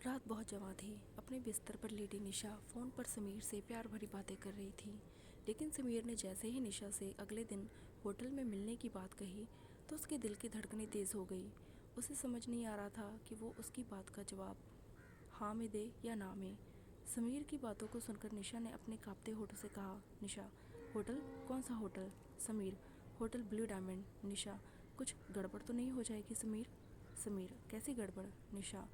रात बहुत जवां थी। अपने बिस्तर पर लेटी निशा फ़ोन पर समीर से प्यार भरी बातें कर रही थी। लेकिन समीर ने जैसे ही निशा से अगले दिन होटल में मिलने की बात कही तो उसके दिल की धड़कनें तेज़ हो गई। उसे समझ नहीं आ रहा था कि वो उसकी बात का जवाब हाँ में दे या ना में। समीर की बातों को सुनकर निशा ने अपने कांपते होठों से कहा, निशा, होटल? कौन सा hotel? Sameer, hotel blue diamond. Nisha, कुछ गड़बड़ तो नहीं हो जाएगी समीर? समीर, कैसी गड़बड़? निशा,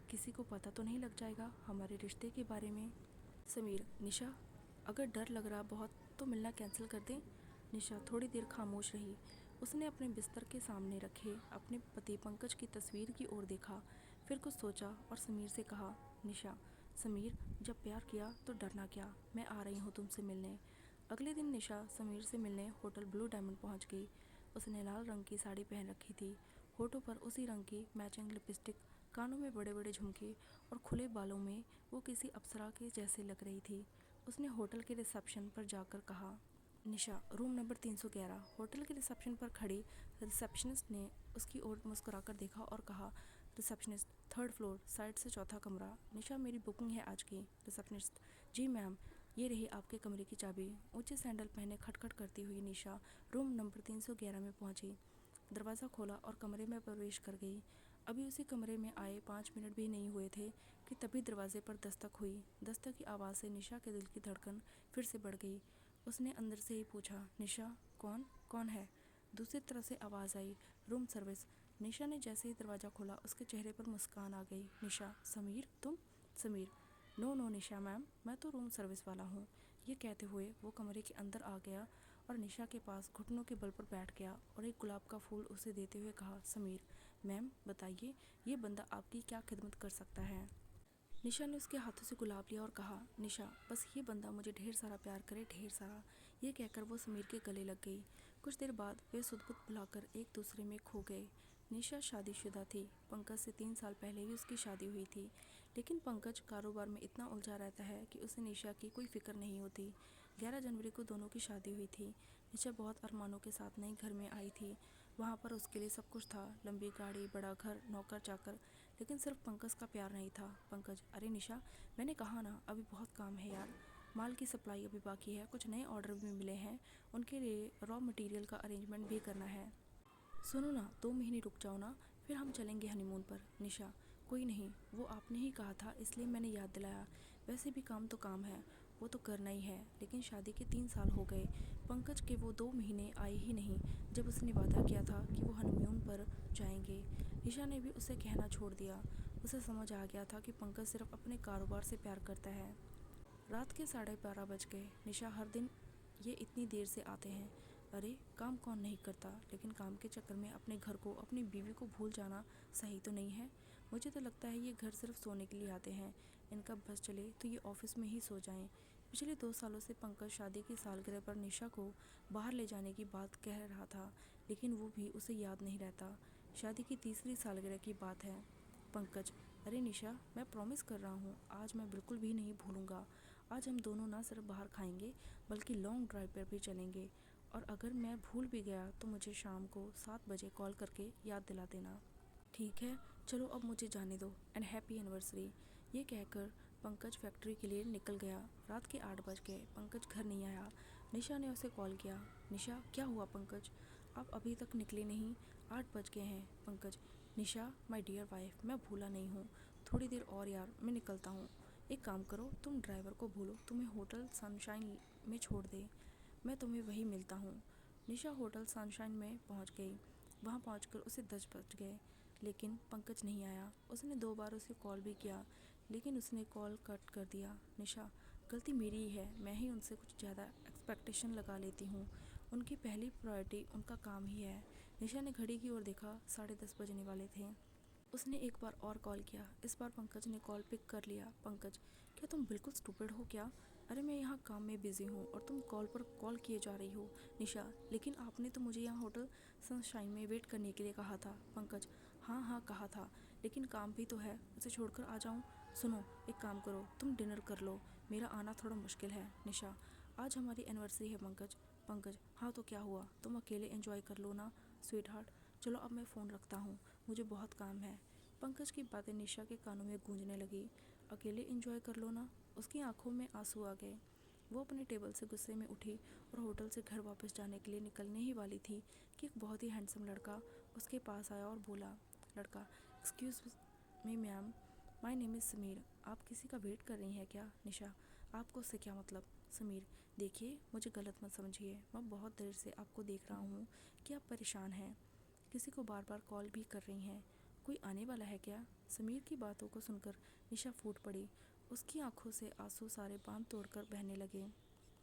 किसी को पता तो नहीं लग जाएगा हमारे रिश्ते के बारे में? समीर, निशा, अगर डर लग रहा बहुत तो मिलना कैंसिल कर दें? निशा थोड़ी देर खामोश रही। उसने अपने बिस्तर के सामने रखे अपने पति पंकज की तस्वीर की ओर देखा, फिर कुछ सोचा और समीर से कहा, निशा, समीर, जब प्यार किया तो डरना क्या, मैं आ रही हूँ तुमसे मिलने। अगले दिन निशा समीर से मिलने होटल ब्लू डायमंड पहुँच गई। उसने लाल रंग की साड़ी पहन रखी थी, होठों पर उसी रंग की मैचिंग लिपस्टिक, कानों में बड़े बड़े झुमके और खुले बालों में वो किसी अप्सरा के जैसे लग रही थी। उसने होटल के रिसेप्शन पर जाकर कहा, निशा, रूम नंबर 311। होटल के रिसेप्शन पर खड़ी रिसेप्शनिस्ट ने उसकी ओर मुस्कुराकर देखा और कहा, रिसेप्शनिस्ट, 3rd फ्लोर, साइड से चौथा कमरा। निशा, मेरी बुकिंग है आज की। रिसेप्शनिस्ट, जी मैम, ये रही आपके कमरे की चाबी। ऊंचे सैंडल पहने खटखट करती हुई निशा रूम नंबर 311 में पहुंची। दरवाज़ा खोला और कमरे में प्रवेश कर गई। अभी उसी कमरे में आए 5 मिनट भी नहीं हुए थे कि तभी दरवाजे पर दस्तक हुई। दस्तक की आवाज़ से निशा के दिल की धड़कन फिर से बढ़ गई। उसने अंदर से ही पूछा, निशा, कौन कौन है? दूसरी तरफ से आवाज़ आई, रूम सर्विस। निशा ने जैसे ही दरवाज़ा खोला उसके चेहरे पर मुस्कान आ गई। निशा, समीर, तुम? समीर, नो नो निशा मैम, मैं तो रूम सर्विस वाला हूँ। ये कहते हुए वो कमरे के अंदर आ गया और निशा के पास घुटनों के बल पर बैठ गया और एक गुलाब का फूल उसे देते हुए कहा, समीर, मैम बताइए, ये बंदा आपकी क्या खिदमत कर सकता है? निशा ने उसके हाथों से गुलाब लिया और कहा, निशा, बस ये बंदा मुझे ढेर सारा प्यार करे, ढेर सारा। ये कहकर वो समीर के गले लग गई। कुछ देर बाद वे सुध-बुध बुलाकर एक दूसरे में खो गए। निशा शादीशुदा थी। पंकज से 3 साल पहले ही उसकी शादी हुई थी। लेकिन पंकज कारोबार में इतना उलझा रहता है कि उसे निशा की कोई फिक्र नहीं होती। 11 जनवरी को दोनों की शादी हुई थी। निशा बहुत अरमानों के साथ नए घर में आई थी। वहाँ पर उसके लिए सब कुछ था, लंबी गाड़ी, बड़ा घर, नौकर चाकर, लेकिन सिर्फ पंकज का प्यार नहीं था। पंकज, अरे निशा, मैंने कहा ना, अभी बहुत काम है यार। माल की सप्लाई अभी बाकी है, कुछ नए ऑर्डर भी मिले हैं, उनके लिए रॉ मटेरियल का अरेंजमेंट भी करना है। सुनो ना, 2 महीने रुक जाओ ना, फिर हम चलेंगे हनीमून पर। निशा, कोई नहीं, वो आपने ही कहा था इसलिए मैंने याद दिलाया। वैसे भी काम तो काम है, वो तो करना ही है, लेकिन शादी के 3 साल हो गए, पंकज के वो 2 महीने आए ही नहीं जब उसने वादा किया था कि वो हनीमून पर जाएंगे। निशा ने भी उसे कहना छोड़ दिया। उसे समझ आ गया था कि पंकज सिर्फ अपने कारोबार से प्यार करता है। रात के 12:30 बज गए। निशा, हर दिन ये इतनी देर से आते हैं। अरे, काम कौन नहीं करता, लेकिन काम के चक्कर में अपने घर को, अपनी बीवी को भूल जाना सही तो नहीं है। मुझे तो लगता है ये घर सिर्फ सोने के लिए आते हैं। इनका बस चले तो ये ऑफिस में ही सो जाएं। पिछले 2 सालों से पंकज शादी की सालगिरह पर निशा को बाहर ले जाने की बात कह रहा था, लेकिन वो भी उसे याद नहीं रहता। शादी की तीसरी सालगिरह की बात है। पंकज, अरे निशा, मैं प्रॉमिस कर रहा हूँ, आज मैं बिल्कुल भी नहीं भूलूंगा। आज हम दोनों ना सिर्फ बाहर खाएंगे बल्कि लॉन्ग ड्राइव पर भी चलेंगे, और अगर मैं भूल भी गया तो मुझे शाम को 7 बजे कॉल करके याद दिला देना। ठीक है, चलो अब मुझे जाने दो, एंड हैप्पी एनिवर्सरी। ये कहकर पंकज फैक्ट्री के लिए निकल गया। रात के 8 बज गए, पंकज घर नहीं आया। निशा ने उसे कॉल किया। निशा, क्या हुआ पंकज, आप अभी तक निकले नहीं? 8 बज गए हैं। पंकज, निशा, माय डियर वाइफ, मैं भूला नहीं हूँ, थोड़ी देर और यार, मैं निकलता हूँ। एक काम करो, तुम ड्राइवर को बोलो तुम्हें होटल सनशाइन में छोड़ दे, मैं तुम्हें वहीं मिलता हूँ। निशा होटल सनशाइन में पहुँच गई। वहाँ पहुँचकर उसे 10 बज गए, लेकिन पंकज नहीं आया। उसने 2 बार उसे कॉल भी किया, लेकिन उसने कॉल कट कर दिया। निशा, गलती मेरी ही है, मैं ही उनसे कुछ ज़्यादा एक्सपेक्टेशन लगा लेती हूँ। उनकी पहली प्रायोरिटी उनका काम ही है। निशा ने घड़ी की ओर देखा, 10:30 बजने वाले थे। उसने एक बार और कॉल किया। इस बार पंकज ने कॉल पिक कर लिया। पंकज, क्या तुम बिल्कुल स्टूपिड हो क्या? अरे मैं यहाँ काम में बिजी हूँ और तुम कॉल पर कॉल किए जा रही हो। निशा, लेकिन आपने तो मुझे यहाँ होटल सनशाइन में वेट करने के लिए कहा था। पंकज, हाँ हाँ कहा था, लेकिन काम भी तो है, उसे छोड़कर आ जाऊँ? सुनो, एक काम करो, तुम डिनर कर लो, मेरा आना थोड़ा मुश्किल है। निशा, आज हमारी एनिवर्सरी है पंकज। पंकज, हाँ तो क्या हुआ, तुम अकेले एंजॉय कर लो ना स्वीट हार्ट। चलो अब मैं फ़ोन रखता हूँ, मुझे बहुत काम है। पंकज की बातें निशा के कानों में गूंजने लगी। अकेले एंजॉय कर लो ना। उसकी आंखों में आंसू आ गए। वो अपने टेबल से गुस्से में उठी और होटल से घर वापस जाने के लिए निकलने ही वाली थी कि एक बहुत ही हैंडसम लड़का उसके पास आया और बोला। लड़का, excuse me ma'am, my name is Sameer. आप किसी का वेट कर रही हैं क्या? निशा, आपको उससे क्या मतलब? समीर, देखिए मुझे गलत मत समझिए, मैं बहुत देर से आपको देख रहा हूँ कि आप परेशान हैं, किसी को बार बार कॉल भी कर रही हैं। कोई आने वाला है क्या? समीर की बातों को सुनकर निशा फूट पड़ी। उसकी आंखों से आंसू सारे बांध तोड़कर बहने लगे।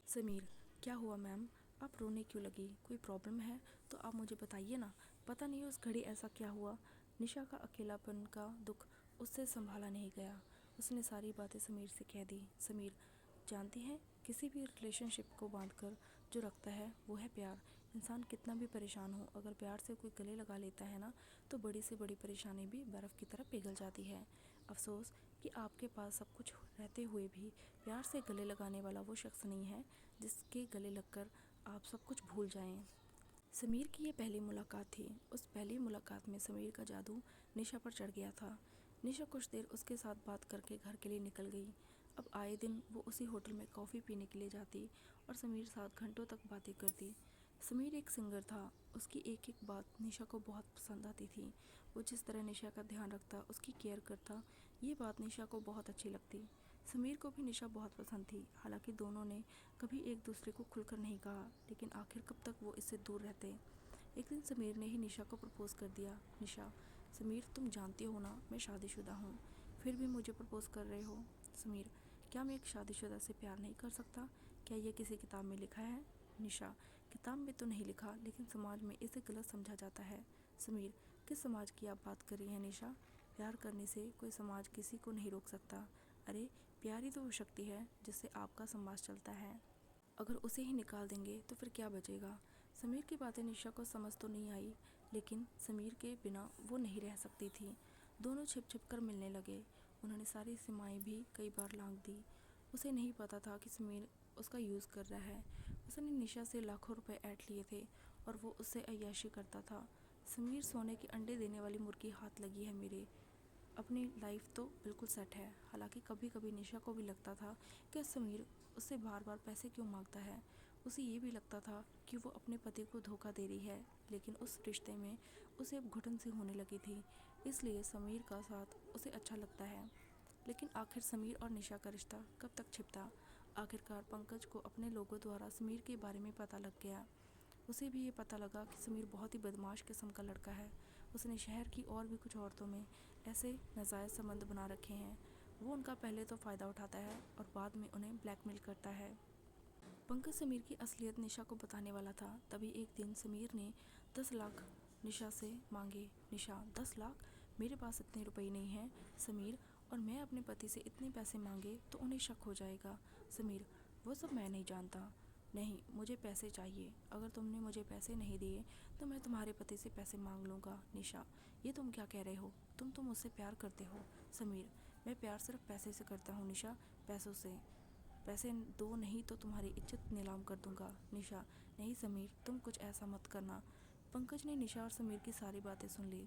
समीर, क्या हुआ मैम? आप रोने क्यों लगी? कोई प्रॉब्लम है तो आप मुझे बताइए ना। पता नहीं उस घड़ी ऐसा क्या हुआ। निशा का अकेलापन का दुख उससे संभाला नहीं गया। उसने सारी बातें समीर से कह दी। समीर, जानती हैं, किसी भी रिलेशनशिप को बांधकर जो रखता है वो है प्यार। इंसान कितना भी परेशान हो, अगर प्यार से कोई गले लगा लेता है ना, तो बड़ी से बड़ी परेशानी भी बर्फ़ की तरह पिघल जाती है। अफसोस कि आपके पास सब कुछ रहते हुए भी प्यार से गले लगाने वाला वो शख्स नहीं है जिसके गले लगकर आप सब कुछ भूल जाएं। समीर की ये पहली मुलाकात थी। उस पहली मुलाकात में समीर का जादू निशा पर चढ़ गया था। निशा कुछ देर उसके साथ बात करके घर के लिए निकल गई। अब आए दिन वो उसी होटल में कॉफ़ी पीने के लिए जाती और समीर साथ घंटों तक बातें करती। समीर एक सिंगर था। उसकी एक एक बात निशा को बहुत पसंद आती थी। वो जिस तरह निशा का ध्यान रखता, उसकी केयर करता, ये बात निशा को बहुत अच्छी लगती। समीर को भी निशा बहुत पसंद थी। हालांकि दोनों ने कभी एक दूसरे को खुलकर नहीं कहा, लेकिन आखिर कब तक वो इससे दूर रहते। एक दिन समीर ने ही निशा को प्रपोज़ कर दिया। निशा, समीर, तुम जानती हो ना मैं शादीशुदा हूँ, फिर भी मुझे प्रपोज़ कर रहे हो। समीर, क्या मैं एक शादीशुदा से प्यार नहीं कर सकता? क्या ये किसी किताब में लिखा है? निशा, किताब में तो नहीं लिखा, लेकिन समाज में इसे गलत समझा जाता है। समीर, किस समाज की आप बात कर रही हैं निशा? प्यार करने से कोई समाज किसी को नहीं रोक सकता। अरे, प्यार ही तो वो शक्ति है जिससे आपका समाज चलता है। अगर उसे ही निकाल देंगे तो फिर क्या बचेगा? समीर की बातें निशा को समझ तो नहीं आई, लेकिन समीर के बिना वो नहीं रह सकती थी। दोनों छिप छिप कर मिलने लगे। उन्होंने सारी सीमाएं भी कई बार लांघ दी। उसे नहीं पता था कि समीर उसका यूज़ कर रहा है। उसने निशा से लाखों रुपए ऐंठ लिए थे और वो उससे अय्याशी करता था। समीर, सोने के अंडे देने वाली मुर्गी हाथ लगी है मेरे। अपनी लाइफ तो बिल्कुल सेट है। हालांकि कभी कभी निशा को भी लगता था कि समीर उससे बार बार पैसे क्यों मांगता है। उसे ये भी लगता था कि वो अपने पति को धोखा दे रही है, लेकिन उस रिश्ते में उसे अब घुटन सी होने लगी थी, इसलिए समीर का साथ उसे अच्छा लगता है। लेकिन आखिर समीर और निशा का रिश्ता कब तक छिपता? आखिरकार पंकज को अपने लोगों द्वारा समीर के बारे में पता लग गया। उसे भी ये पता लगा कि समीर बहुत ही बदमाश किस्म का लड़का है। उसने शहर की और भी कुछ औरतों में ऐसे नाजायज़ संबंध बना रखे हैं। वो उनका पहले तो फ़ायदा उठाता है और बाद में उन्हें ब्लैकमेल करता है। पंकज समीर की असलियत निशा को बताने वाला था। तभी एक दिन समीर ने 10 लाख निशा से मांगे। निशा, 10 लाख? मेरे पास इतने रुपए नहीं हैं समीर, और मैं अपने पति से इतने पैसे मांगे तो उन्हें शक हो जाएगा। समीर, वो सब मैं नहीं जानता। नहीं, मुझे पैसे चाहिए। अगर तुमने मुझे पैसे नहीं दिए तो मैं तुम्हारे पति से पैसे मांग लूँगा। निशा, ये तुम क्या कह रहे हो? तुम तो मुझसे प्यार करते हो। समीर, मैं प्यार सिर्फ पैसे से करता हूँ निशा, पैसों से। पैसे दो नहीं तो तुम्हारी इज्जत नीलाम कर दूंगा। निशा, नहीं समीर, तुम कुछ ऐसा मत करना। पंकज ने निशा और समीर की सारी बातें सुन ली।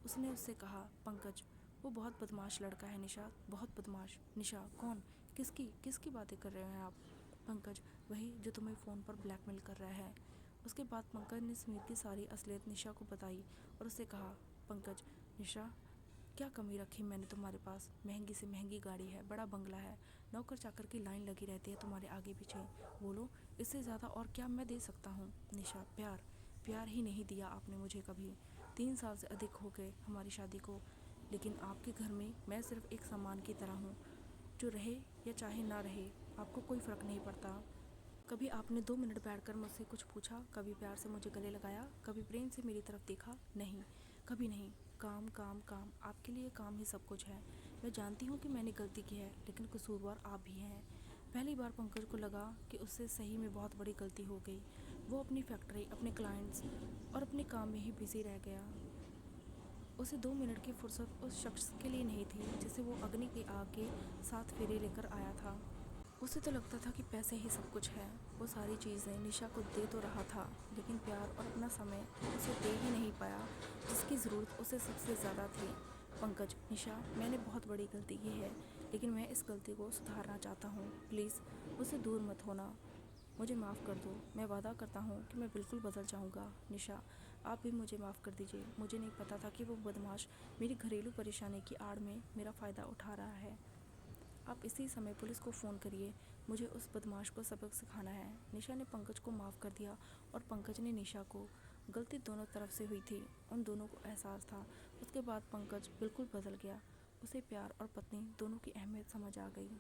उसने उससे कहा, पंकज, वो बहुत बदमाश लड़का है निशा, बहुत बदमाश। निशा, कौन? किसकी किसकी बातें कर रहे हैं आप? पंकज, वही जो तुम्हें फ़ोन पर ब्लैकमेल कर रहा है। उसके बाद पंकज ने समीर की सारी असलियत निशा को बताई और उससे कहा, पंकज, निशा, क्या कमी रखी मैंने तुम्हारे पास? महंगी से महंगी गाड़ी है, बड़ा बंगला है, नौकर चाकर की लाइन लगी रहती है तुम्हारे आगे पीछे। बोलो, इससे ज़्यादा और क्या मैं दे सकता हूँ? निशा, प्यार? प्यार ही नहीं दिया आपने मुझे कभी। 3 साल से अधिक हो गए हमारी शादी को, लेकिन आपके घर में मैं सिर्फ एक सामान की तरह हूँ, जो रहे या चाहे ना रहे आपको कोई फ़र्क नहीं पड़ता। कभी आपने 2 मिनट बैठकर मुझसे कुछ पूछा? कभी प्यार से मुझे गले लगाया? कभी प्रेम से मेरी तरफ देखा? नहीं, कभी नहीं। काम काम काम, आपके लिए काम ही सब कुछ है। मैं जानती हूँ कि मैंने गलती की है, लेकिन कसूरवार आप भी हैं। पहली बार पंकज को लगा कि उससे सही में बहुत बड़ी गलती हो गई। वो अपनी फैक्ट्री, अपने क्लाइंट्स और अपने काम में ही बिजी रह गया। उसे 2 मिनट की फुर्सत उस शख्स के लिए नहीं थी जिसे वो अग्नि की आग के साथ फेरे लेकर आया था। उसे तो लगता था कि पैसे ही सब कुछ है। वो सारी चीज़ें निशा को दे तो रहा था, लेकिन प्यार और अपना समय उसे दे ही नहीं पाया जिसकी ज़रूरत उसे सबसे ज़्यादा थी। पंकज, निशा, मैंने बहुत बड़ी गलती की है, लेकिन मैं इस गलती को सुधारना चाहता हूँ। प्लीज़ मुझसे दूर मत होना। मुझे माफ़ कर दो। मैं वादा करता हूँ कि मैं बिल्कुल बदल जाऊँगा। निशा, आप भी मुझे माफ़ कर दीजिए। मुझे नहीं पता था कि वो बदमाश मेरी घरेलू परेशानी की आड़ में मेरा फ़ायदा उठा रहा है। आप इसी समय पुलिस को फ़ोन करिए। मुझे उस बदमाश को सबक सिखाना है। निशा ने पंकज को माफ़ कर दिया और पंकज ने निशा को। गलती दोनों तरफ से हुई थी, उन दोनों को एहसास था। उसके बाद पंकज बिल्कुल बदल गया। उसे प्यार और पत्नी दोनों की अहमियत समझ आ गई।